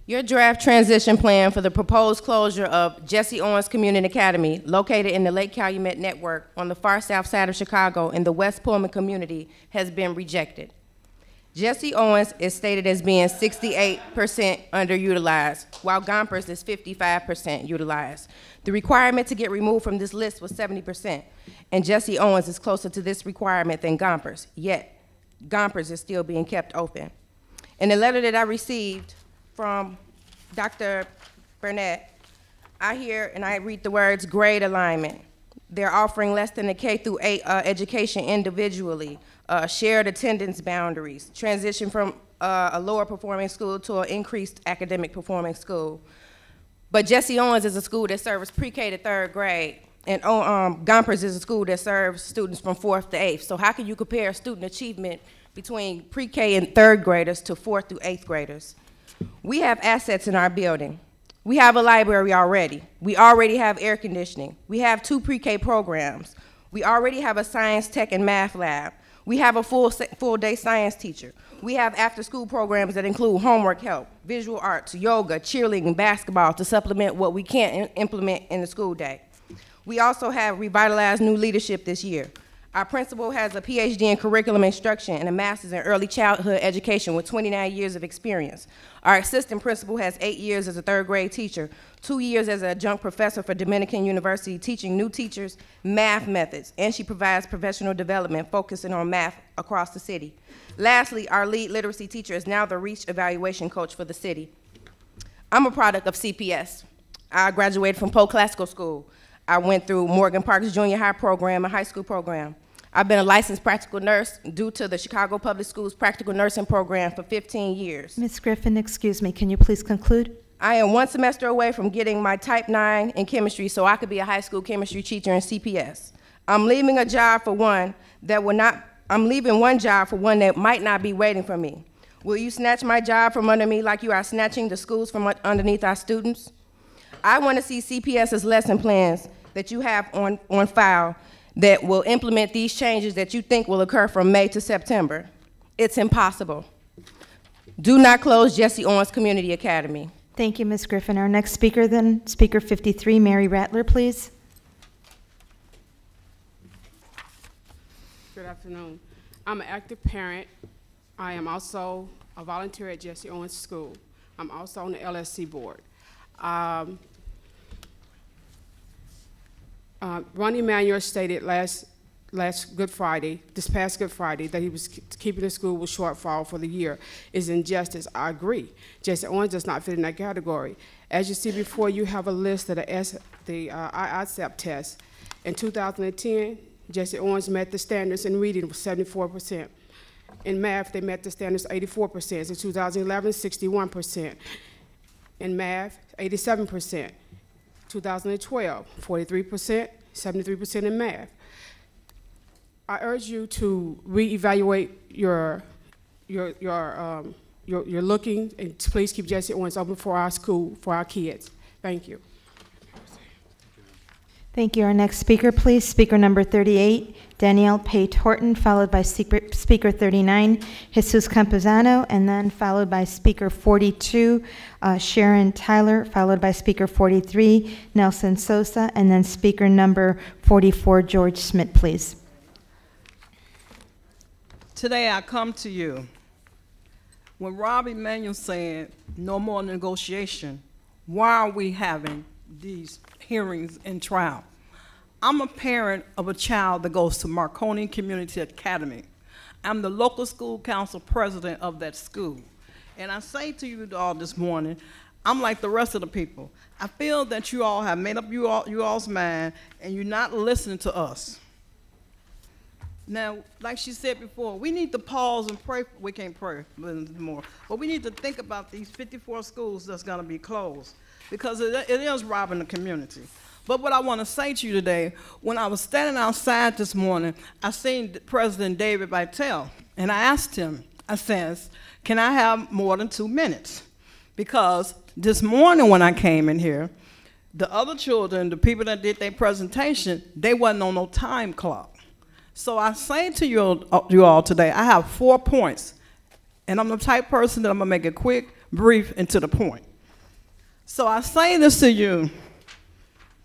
Your draft transition plan for the proposed closure of Jesse Owens Community Academy, located in the Lake Calumet Network on the far south side of Chicago in the West Pullman community, has been rejected. Jesse Owens is stated as being 68% underutilized, while Gompers is 55% utilized. The requirement to get removed from this list was 70%, and Jesse Owens is closer to this requirement than Gompers, yet Gompers is still being kept open. In the letter that I received from Dr. Burnett, I hear and I read the words grade alignment. They're offering less than a K through 8 education individually, shared attendance boundaries, transition from a lower performing school to an increased academic performing school. But Jesse Owens is a school that serves pre-K to 3rd grade, and Gompers is a school that serves students from 4th to 8th. So how can you compare student achievement between pre-K and 3rd graders to 4th through 8th graders? We have assets in our building. We have a library already. We already have air conditioning. We have 2 pre-K programs. We already have a science, tech, and math lab. We have a full-day science teacher. We have after-school programs that include homework help, visual arts, yoga, cheerleading, and basketball to supplement what we can't implement in the school day. We also have revitalized new leadership this year. Our principal has a PhD in curriculum instruction and a master's in early childhood education with 29 years of experience. Our assistant principal has 8 years as a 3rd grade teacher, 2 years as an adjunct professor for Dominican University teaching new teachers math methods, and she provides professional development focusing on math across the city. Lastly, our lead literacy teacher is now the REACH evaluation coach for the city. I'm a product of CPS. I graduated from Polk Classical School. I went through Morgan Park's junior high program and high school program. I've been a licensed practical nurse due to the Chicago Public Schools practical nursing program for 15 years. Ms. Griffin, excuse me, can you please conclude? I am 1 semester away from getting my type 9 in chemistry so I could be a high school chemistry teacher in CPS. I'm leaving a job for one that will not, I'm leaving one job for one that might not be waiting for me. Will you snatch my job from under me like you are snatching the schools from underneath our students? I want to see CPS's lesson plans that you have on file that will implement these changes that you think will occur from May to September. It's impossible. Do not close Jesse Owens Community Academy. Thank you, Ms. Griffin. Our next speaker then, speaker 53, Mary Rattler, please. Good afternoon. I'm an active parent. I am also a volunteer at Jesse Owens School. I'm also on the LSC board. Ronnie Emanuel stated this past Good Friday, that he was keeping the school with shortfall for the year is injustice. I agree. Jesse Owens does not fit in that category. As you see before, you have a list of the ISEP test. In 2010, Jesse Owens met the standards in reading with 74%. In math, they met the standards 84%. In 2011, 61%. In math, 87%. 2012, 43%, 73% in math. I urge you to reevaluate your looking, and please keep Jesse Owens open for our school, for our kids. Thank you. Thank you. Our next speaker, please, speaker number 38, Danielle Pate Horton, followed by speaker 39, Jesus Campuzano, and then followed by speaker 42, Sharon Tyler, followed by speaker 43, Nelson Sosa, and then speaker number 44, George Smith, please. Today I come to you. When Rob Emanuel said no more negotiation, why are we having these hearings and trial? I'm a parent of a child that goes to Marconi Community Academy. I'm the local school council president of that school. And I say to you all this morning, I'm like the rest of the people. I feel that you all have made up you all's mind and you're not listening to us. Now, like she said before, we need to pause and pray. We can't pray anymore, but we need to think about these 54 schools that's gonna be closed, because it is robbing the community. But what I want to say to you today, when I was standing outside this morning, I seen President David Vitale, and I asked him, I says, can I have more than 2 minutes? Because this morning when I came in here, the other children, the people that did their presentation, they wasn't on no time clock. So I say to you all today, I have 4 points, and I'm the type person that I'm gonna make it quick, brief, and to the point. So I say this to you,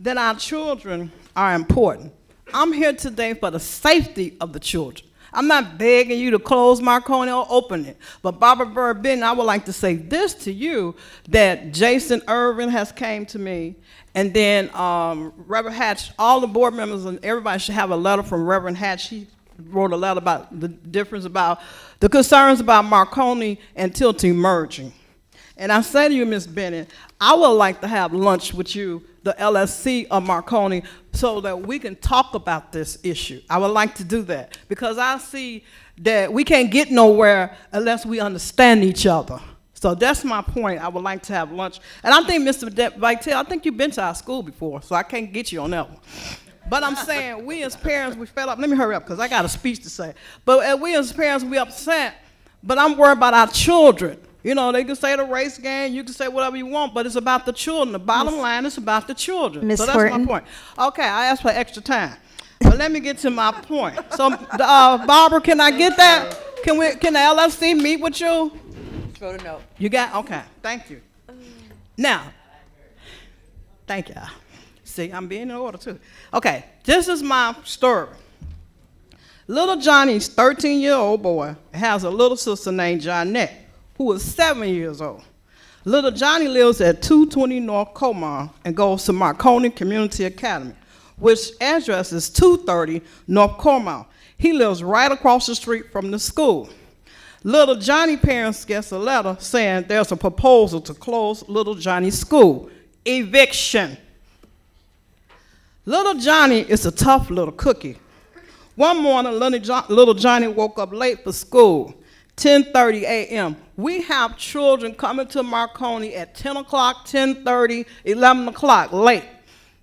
that our children are important. I'm here today for the safety of the children. I'm not begging you to close Marconi or open it. But Barbara Bird Benton, I would like to say this to you, that Jason Irvin has came to me, and then Reverend Hatch, all the board members and everybody should have a letter from Reverend Hatch. He wrote a letter about the difference about the concerns about Marconi and Tilty merging. And I say to you, Ms. Bennett, I would like to have lunch with you, the LSC of Marconi, so that we can talk about this issue. I would like to do that, because I see that we can't get nowhere unless we understand each other. So that's my point. I would like to have lunch. And I think, Mr. Vitale, I think you've been to our school before, so I can't get you on that one. But I'm saying, we as parents, we fed up. Let me hurry up, because I got a speech to say. But we as parents, we upset, but I'm worried about our children. You know, they can say the race game, you can say whatever you want, but it's about the children. The bottom line is about the children. Ms. So that's Horton. my point. Okay, I asked for extra time. But let me get to my point. So, Barbara, can I get that? Can the LFC meet with you? Throw the note. You got, okay, thank you. Now, thank you. See, I'm being in order too. Okay, this is my story. Little Johnny's 13-year-old boy has a little sister named Johnette, who is 7 years old. Little Johnny lives at 220 North Comar and goes to Marconi Community Academy, which address is 230 North Comar. He lives right across the street from the school. Little Johnny parents gets a letter saying there's a proposal to close Little Johnny's school. Eviction. Little Johnny is a tough little cookie. One morning, little Johnny woke up late for school, 10:30 a.m. We have children coming to Marconi at 10 o'clock, 10:30, 11 o'clock, late.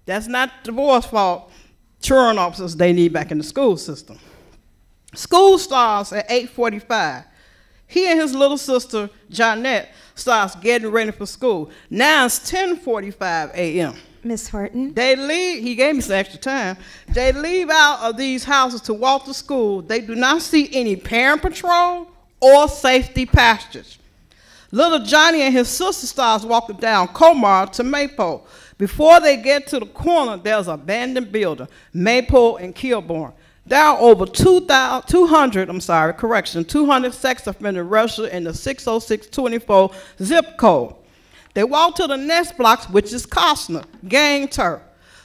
That's not the board's fault. Truant officers they need back in the school system. School starts at 8:45. He and his little sister, Johnette, starts getting ready for school. Now it's 10:45 a.m. Ms. Horton. They leave, he gave me some extra time. They leave out of these houses to walk to school. They do not see any parent patrol or safety pastures. Little Johnny and his sister starts walking down Comar to Maypole. Before they get to the corner, there's an abandoned building, Maypole and Kilbourne. There are over 200 sex offenders registered in the 60624 zip code. They walk to the next block, which is Costner, Gang Turf.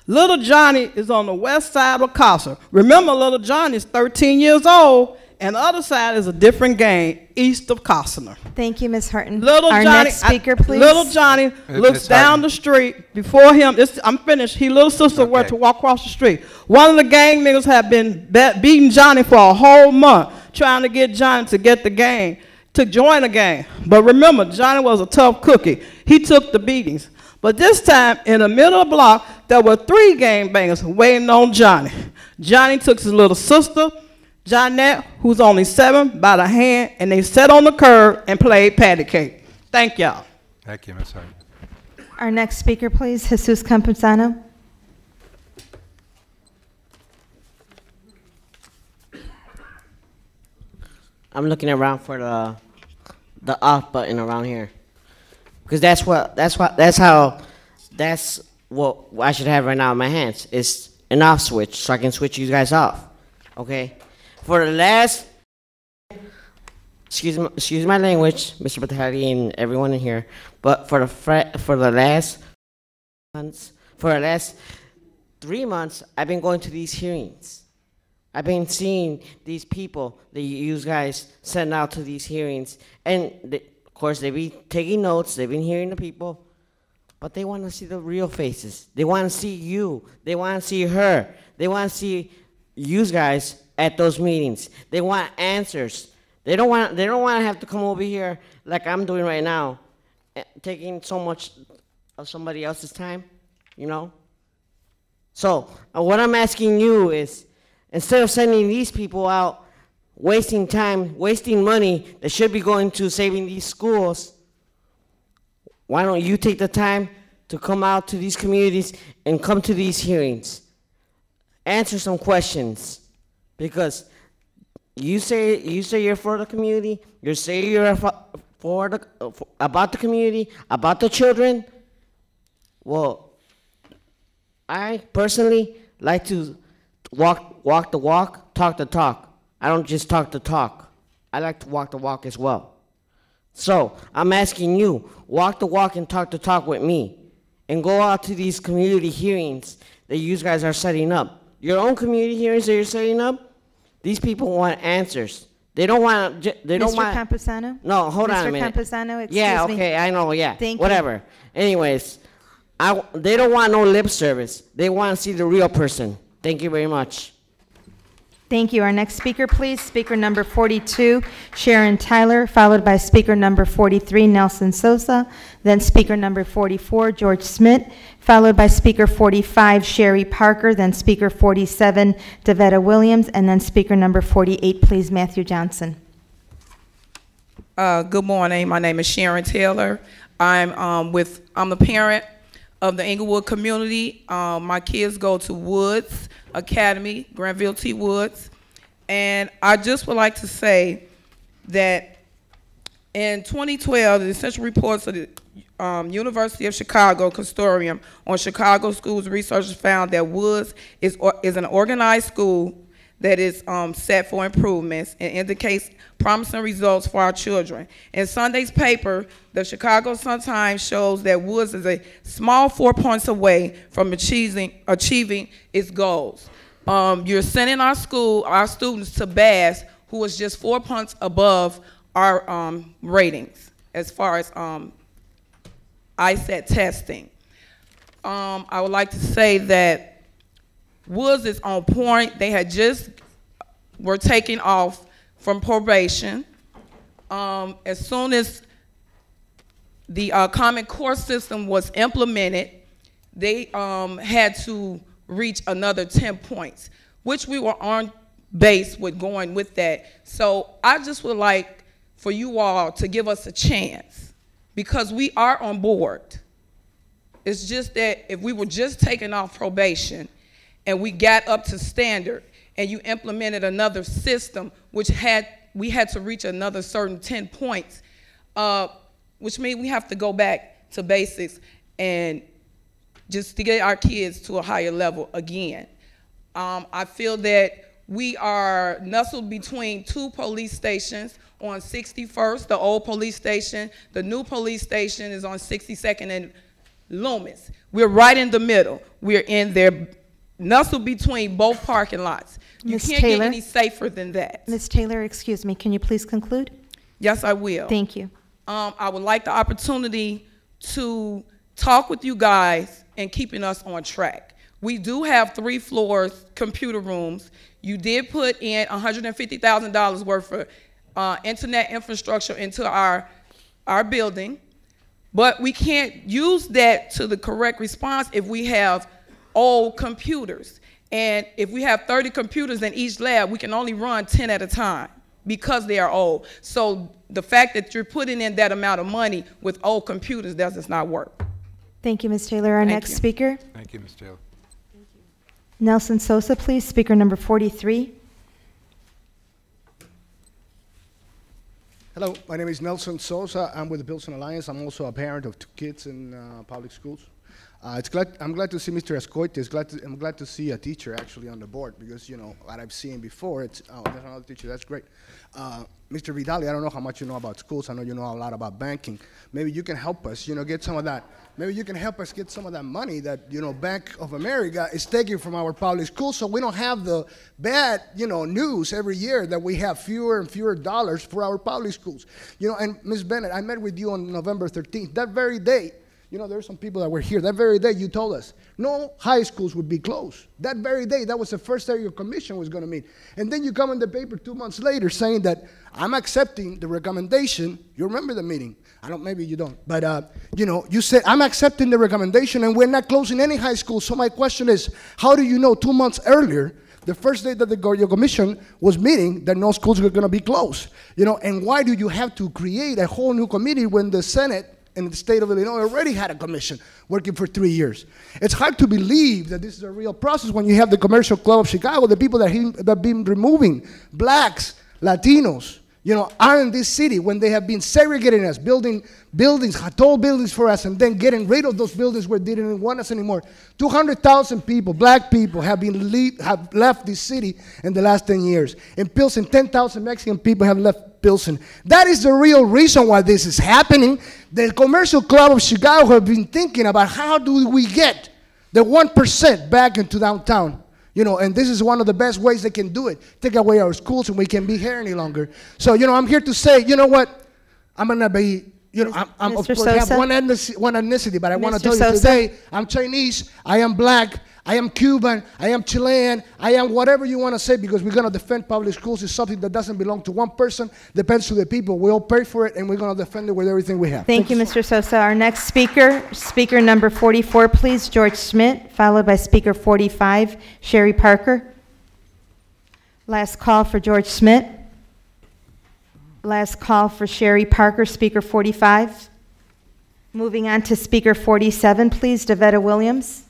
Little Johnny is on the west side of Costner. Remember, Little Johnny is 13 years old, and the other side is a different gang, east of Costner. Thank you, Ms. Horton. Our next speaker, please. Little Johnny looks down the street. Before him, I'm finished. His little sister were to walk across the street. One of the gang niggas have been beating Johnny for a whole month, trying to get Johnny to get the gang, to join the gang. But remember, Johnny was a tough cookie. He took the beatings. But this time, in the middle of the block, there were 3 gangbangers waiting on Johnny. Johnny took his little sister, Johnette, who's only 7, by the hand, and they sat on the curb and played patty cake. Thank y'all. Thank you, Ms. Horton. Our next speaker, please, Jesus Campuzano. I'm looking around for the off button around here, because that's what I should have right now in my hands. It's an off switch, so I can switch you guys off. Okay. For the last, excuse my language, Mr. Batali and everyone in here, but for the last 3 months, I've been going to these hearings. I've been seeing these people that you guys send out to these hearings, and of course they've been taking notes, they've been hearing the people, but they want to see the real faces. They want to see you. They want to see her. They want to see you guys at those meetings. They want answers. They don't want to have to come over here like I'm doing right now, taking so much of somebody else's time, you know? So what I'm asking you is, instead of sending these people out, wasting time, wasting money that should be going to saving these schools, why don't you take the time to come out to these communities and come to these hearings? Answer some questions, because you say you're for the community, you say you're about the community, about the children, Well, I personally like to walk the walk, talk the talk. I don't just talk the talk. I like to walk the walk as well. So I'm asking you, walk the walk and talk the talk with me, and go out to these community hearings that you guys are setting up. Your own community hearings that you're setting up, these people want answers. They don't want. They don't want. Mr. Campuzano? No, hold on a minute. Mr. Campuzano, excuse me. Yeah, okay, I know, yeah. Thank you. Whatever. Anyways, they don't want no lip service. They want to see the real person. Thank you very much. Thank you. Our next speaker, please. Speaker number 42, Sharon Tyler, followed by speaker number 43, Nelson Sosa, then speaker number 44, George Smith, followed by speaker 45, Sherry Parker, then speaker 47, Davetta Williams, and then speaker number 48, please, Matthew Johnson. Good morning. My name is Sharon Taylor. I'm the parent of the Englewood community. My kids go to Woods Academy, Granville T. Woods, and I just would like to say that in 2012, the essential reports of the University of Chicago Consortium on Chicago Schools researchers found that Woods is an organized school that is set for improvements and indicates promising results for our children. In Sunday's paper, the Chicago Sun-Times shows that Woods is a small 4 points away from achieving its goals. You're sending our students to Bass, who is just 4 points above our ratings as far as ISAT testing. I would like to say that Woods is on point. They had were taken off from probation. As soon as the Common Core system was implemented, they had to reach another 10 points, which we were on base with going with that. So I just would like for you all to give us a chance, because we are on board. It's just that if we were just taken off probation and we got up to standard and you implemented another system which we had to reach another certain 10 points, which means we have to go back to basics and just to get our kids to a higher level again. I feel that we are nestled between two police stations on 61st, the old police station. The new police station is on 62nd and Loomis. We're right in the middle. We're in there, nestled between both parking lots. You Ms. can't Taylor? get any safer than that. Ms. Taylor, excuse me, can you please conclude? Yes, I will. Thank you. I would like the opportunity to talk with you guys and keeping us on track. We do have 3 floors, computer rooms. You did put in $150,000 worth of internet infrastructure into our building, but we can't use that to the correct response if we have old computers. And if we have 30 computers in each lab, we can only run 10 at a time because they are old. So the fact that you're putting in that amount of money with old computers does not work. Thank you, Ms. Taylor. Our Thank next you. speaker, Thank you, Ms. Taylor. Nelson Sosa, please, speaker number 43. Hello, my name is Nelson Sosa. I'm with the Pilsen Alliance. I'm also a parent of 2 kids in public schools. I'm glad to see Mr. Escoites. I'm glad to see a teacher actually on the board, because, you know, what I've seen before, there's another teacher, that's great. Mr. Vidali, I don't know how much you know about schools. I know you know a lot about banking. Maybe you can help us, you know, get some of that. Maybe you can help us get some of that money that, you know, Bank of America is taking from our public schools, so we don't have the bad, you know, news every year that we have fewer and fewer dollars for our public schools. You know, and Ms. Bennett, I met with you on November 13th. That very day, you know, there were some people that were here. That very day, you told us no high schools would be closed. That very day, that was the first day your commission was going to meet. And then you come in the paper 2 months later saying that I'm accepting the recommendation. You remember the meeting? I don't, maybe you don't. But, you know, you said, I'm accepting the recommendation and we're not closing any high school. So my question is, how do you know 2 months earlier, the first day that your commission was meeting, that no schools were going to be closed? You know, and why do you have to create a whole new committee when the Senate in the state of Illinois already had a commission working for 3 years? It's hard to believe that this is a real process when you have the Commercial Club of Chicago, the people that have been removing blacks, Latinos, are in this city when they have been segregating us, building buildings, tall buildings for us, and then getting rid of those buildings where they didn't want us anymore. 200,000 people, black people, have left this city in the last 10 years. In Pilsen, 10,000 Mexican people have left Pilsen. That is the real reason why this is happening. The Commercial Club of Chicago have been thinking about how do we get the 1% back into downtown. And this is one of the best ways they can do it. Take away our schools and we can be here any longer. So, I'm here to say, what? I'm going to be, I'm of course, I have one ethnicity, but I want to tell you today, I'm Chinese, I am black, I am Cuban, I am Chilean, I am whatever you want to say, because we're going to defend public schools. It's something that doesn't belong to one person, depends to the people. We all pay for it, and we're going to defend it with everything we have. Thank you, Mr. Sosa. Our next speaker, speaker number 44, please, George Schmidt, followed by speaker 45, Sherry Parker. Last call for George Schmidt. Last call for Sherry Parker, speaker 45. Moving on to speaker 47, please, Devetta Williams.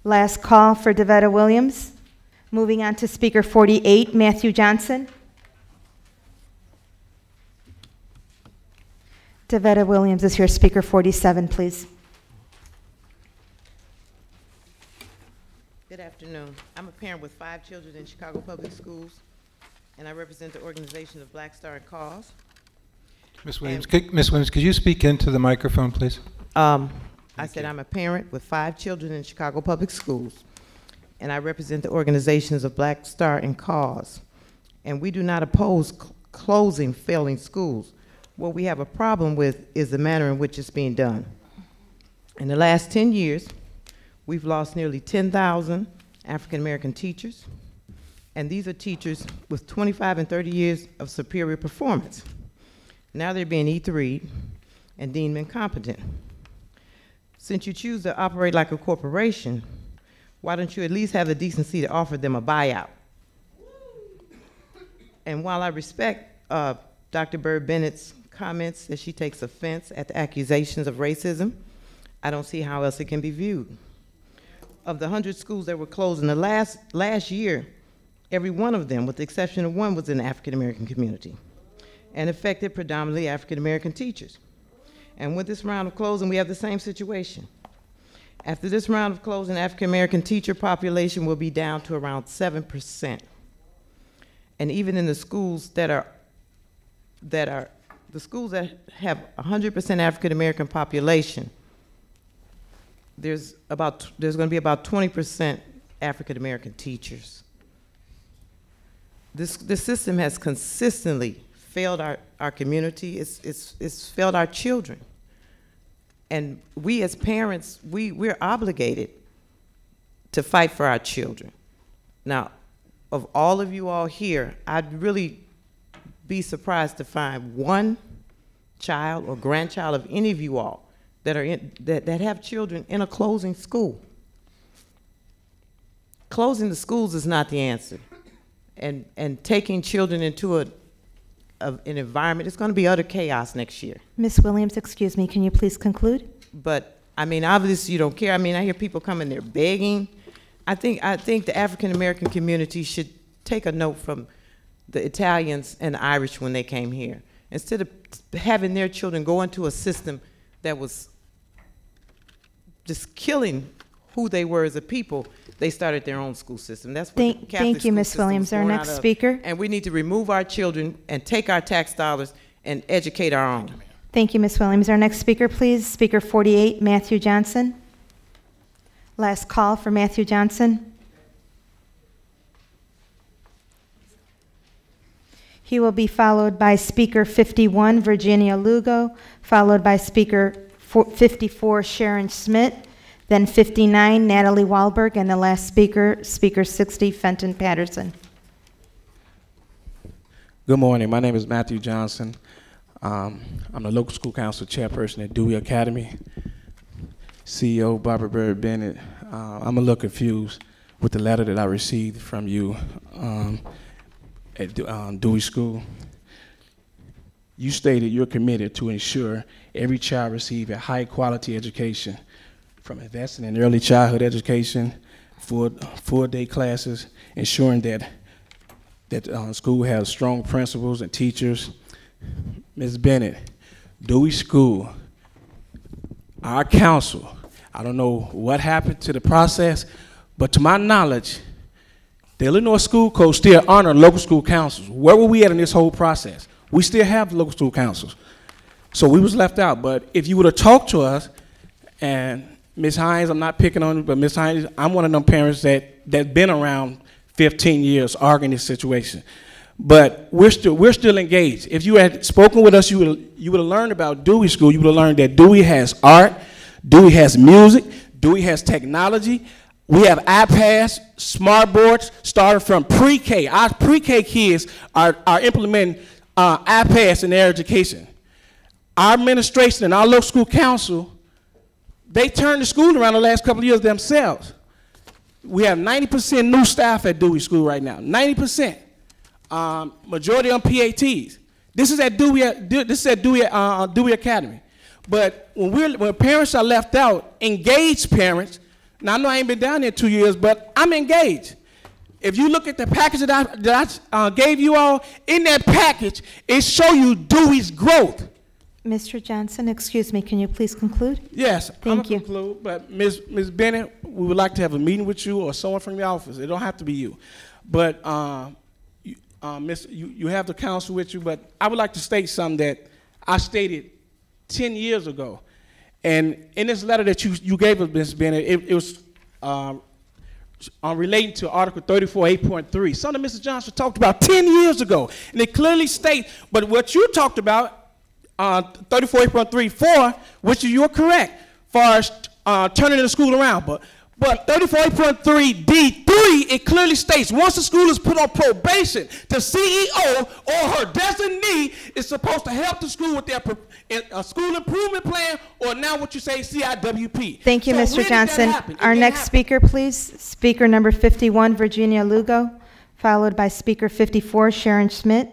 Last call for Devetta Williams. Moving on to speaker 48, Matthew Johnson. Devetta Williams is here, speaker 47, please. Good afternoon. I'm a parent with 5 children in Chicago Public Schools, and I represent the organization of Black Star and Cause. Ms. Williams, could you speak into the microphone, please? I said I'm a parent with 5 children in Chicago Public Schools, and I represent the organizations of Black Star and Cause. And we do not oppose closing failing schools. What we have a problem with is the manner in which it's being done. In the last 10 years, we've lost nearly 10,000 African American teachers, and these are teachers with 25 and 30 years of superior performance. Now they're being E3'd and deemed incompetent. Since you choose to operate like a corporation, why don't you at least have the decency to offer them a buyout? And while I respect Dr. Bird Bennett's comments that she takes offense at the accusations of racism, I don't see how else it can be viewed. Of the 100 schools that were closed in the last year, every one of them, with the exception of one, was in the African American community and affected predominantly African American teachers. And with this round of closing, we have the same situation. After this round of closing, African American teacher population will be down to around 7%. And even in the schools the schools that have 100% African American population, there's going to be about 20% African American teachers. This system has consistently failed our community. It's failed our children. And we as parents, we're obligated to fight for our children. Now, of all of you all here, I'd really be surprised to find one child or grandchild of any of you all that have children in a closing school. Closing the schools is not the answer. And taking children into an environment, it's going to be utter chaos next year. Ms. Williams, excuse me, can you please conclude? But, I mean, obviously you don't care. I mean, I hear people coming there begging. I think the African American community should take a note from the Italians and the Irish when they came here. Instead of having their children go into a system that was just killing who they were as a people, they started their own school system. That's what the Catholic thank you, Ms. Williams. Our next speaker. And we need to remove our children and take our tax dollars and educate our own. Thank you, Ms. Williams. Our next speaker, please, speaker 48, Matthew Johnson. Last call for Matthew Johnson. He will be followed by speaker 51, Virginia Lugo, followed by speaker 54, Sharon Schmidt, then 59, Natalie Wahlberg, and the last speaker, speaker 60, Fenton Patterson. Good morning. My name is Matthew Johnson. I'm the local school council chairperson at Dewey Academy. CEO Barbara Bird Bennett. I'm a little confused with the letter that I received from you at Dewey School. You stated you're committed to ensure every child receive a high quality education, from investing in early childhood education, full day classes, ensuring that that school has strong principals and teachers. Ms. Bennett, Dewey School, our council, I don't know what happened to the process, but to my knowledge, the Illinois School Code still honor local school councils. Where were we at in this whole process? We still have local school councils. So we was left out, but if you would have talked to us, and Ms. Hines, I'm not picking on you, but Ms. Hines, I'm one of them parents that's been around 15 years arguing this situation. But we're still engaged. If you had spoken with us, you would have learned about Dewey School. You would have learned that Dewey has art, Dewey has music, Dewey has technology. We have iPads, smart boards, starting from pre-K. Our pre-K kids are implementing iPads in their education. Our administration and our local school council, they turned the school around the last couple of years themselves. We have 90% new staff at Dewey School right now, 90%. Majority on PATs. This is at Dewey Academy. But when parents are left out, engaged parents, now I know I ain't been down there 2 years, but I'm engaged. If you look at the package that I gave you all, in that package, it shows you Dewey's growth. Mr. Johnson, excuse me, can you please conclude? Yes, Thank you. Conclude, but Ms. Bennett, we would like to have a meeting with you or someone from the office. It don't have to be you. But you have the council with you, but I would like to state something that I stated 10 years ago. And in this letter that you gave us, Ms. Bennett, it was relating to Article 34, 8.3. Something Mr. Johnson talked about 10 years ago. And it clearly states, but what you talked about, 34, 8.3.4, which you're correct, far as turning the school around. But 34.3D3, it clearly states once the school is put on probation, the CEO or her designee is supposed to help the school with their school improvement plan, or now what you say, CIWP. Thank you, Mr. Johnson. Our next speaker, please. Speaker number 51, Virginia Lugo, followed by speaker 54, Sharon Schmidt.